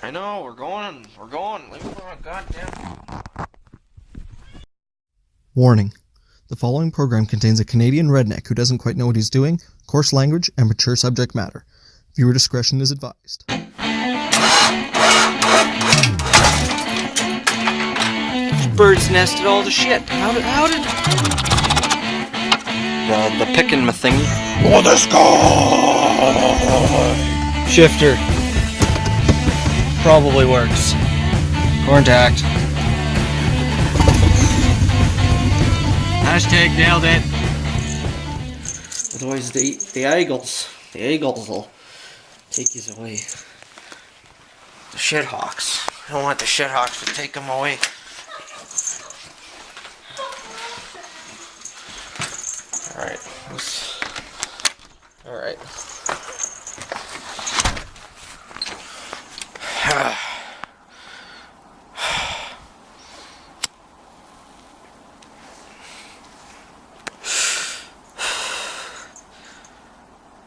I know, we're going. Leave me alone, goddamn. Warning. The following program contains a Canadian redneck who doesn't quite know what he's doing, coarse language, and mature subject matter. Viewer discretion is advised. Birds nested all the shit. How did... The pickin' my thingy. Oh, this guy! Shifter. Probably works. Contact. Hashtag nailed it. Otherwise the eagles will take you away. The shithawks. I don't want the shithawks to take them away. Alright.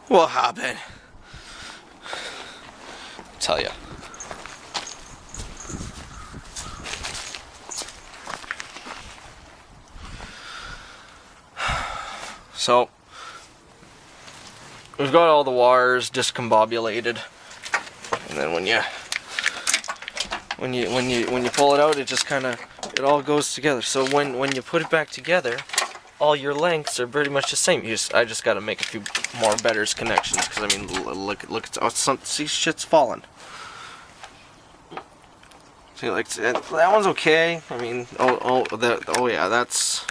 What happened? I'll tell you. So we've got all the wires discombobulated, and then when you pull it out, it just it all goes together. So when you put it back together, all your lengths are pretty much the same. I just got to make a few more better connections, because I mean, look, see, shit's falling. See, like that one's okay. I mean, oh yeah, that's.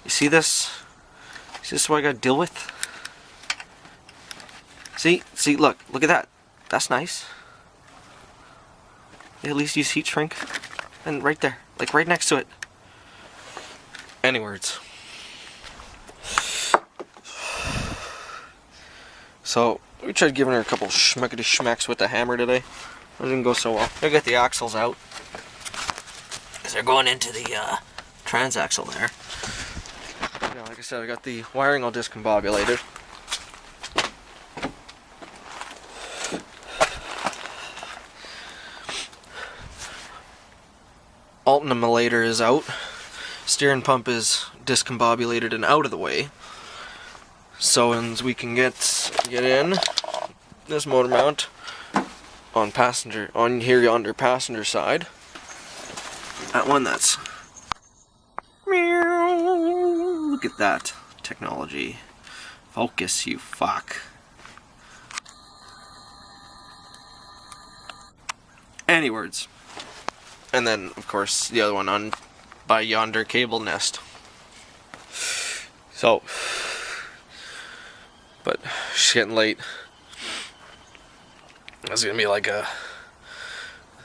You see this? Is this what I got to deal with? See, look at that. That's nice. At least use heat shrink, and right there, like right next to it. Any words? So, we tried giving her a couple schmuckety schmacks with the hammer today. It didn't go so well. I got the axles out, because they're going into the transaxle there. You know, like I said, I got the wiring all discombobulated. Alternator is out. Steering pump is discombobulated and out of the way. So as we can get in this motor mount on yonder passenger side. That one that's look at that technology. Focus, you fuck. Any words. And then of course the other one on by yonder cable nest. So but she's getting late. This is gonna be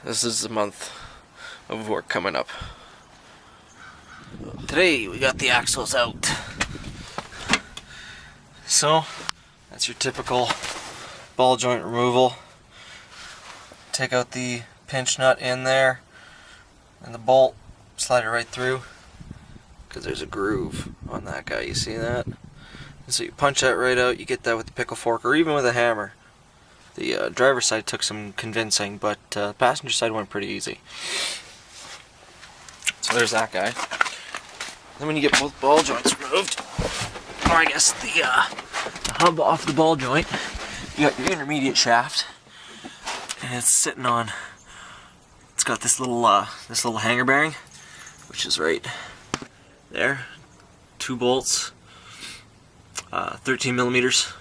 this is a month of work coming up. Today we got the axles out. So that's your typical ball joint removal. Take out the pinch nut in there and the bolt, slide it right through, because there's a groove on that guy. You see that? And so you punch that right out. You get that with the pickle fork or even with a hammer. The driver's side took some convincing, but passenger side went pretty easy. So there's that guy. Then when you get both ball joints removed, or I guess the hub off the ball joint, you got your intermediate shaft, and it's sitting on. It's got this little hanger bearing, which is right there. 2 bolts. 13 millimeters.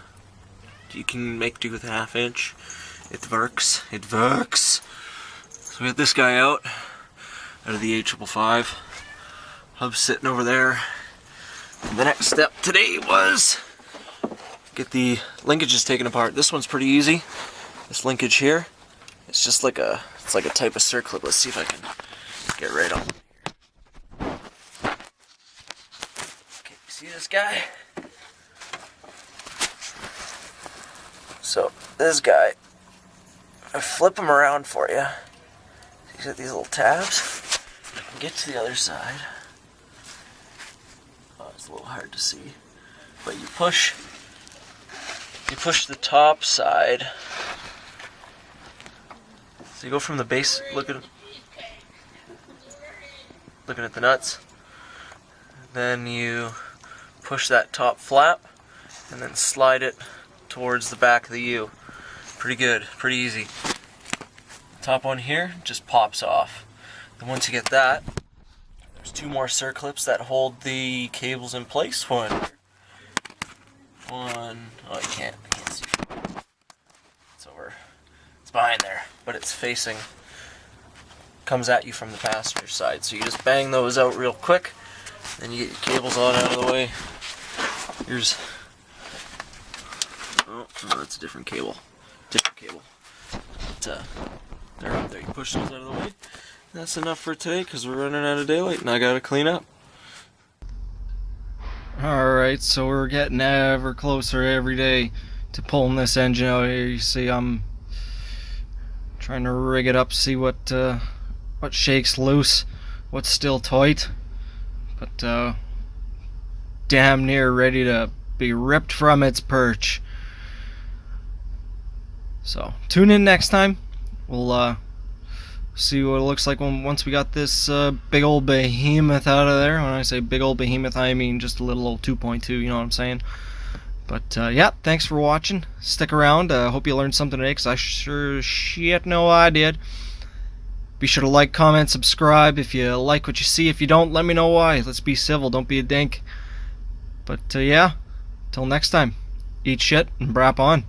You can make do with a 1/2 inch. It works. So we got this guy out of the A555. Hub's sitting over there. And the next step today was get the linkages taken apart. This one's pretty easy. This linkage here, it's just like a type of circlip. Let's see if I can get right on. Okay, you see this guy? So this guy, I flip him around for you. He's got these little tabs. I can get to the other side. Oh, it's a little hard to see, but you push the top side. you go from the base, looking at the nuts. Then you push that top flap and then slide it towards the back of the U. Pretty good, pretty easy. Top one here just pops off. Then once you get that, there's 2 more circlips that hold the cables in place. One, oh, you can't see. It's over. It's behind there, but it's facing, comes at you from the passenger side. So you just bang those out real quick, then you get your cables all out of the way. Here's, oh no, that's a different cable. But, they're up there. You push those out of the way. That's enough for today because we're running out of daylight and I gotta clean up. Alright, so we're getting ever closer every day to pulling this engine out here. You see I'm trying to rig it up, see what shakes loose, what's still tight. But damn near ready to be ripped from its perch. So tune in next time. We'll see what it looks like once we got this big old behemoth out of there. When I say big old behemoth, I mean just a little old 2.2, you know what I'm saying? But yeah, thanks for watching. Stick around. Hope you learned something today, because I sure shit know I did. Be sure to like, comment, subscribe if you like what you see. If you don't, let me know why. Let's be civil, don't be a dink. But yeah, till next time, eat shit and brap on.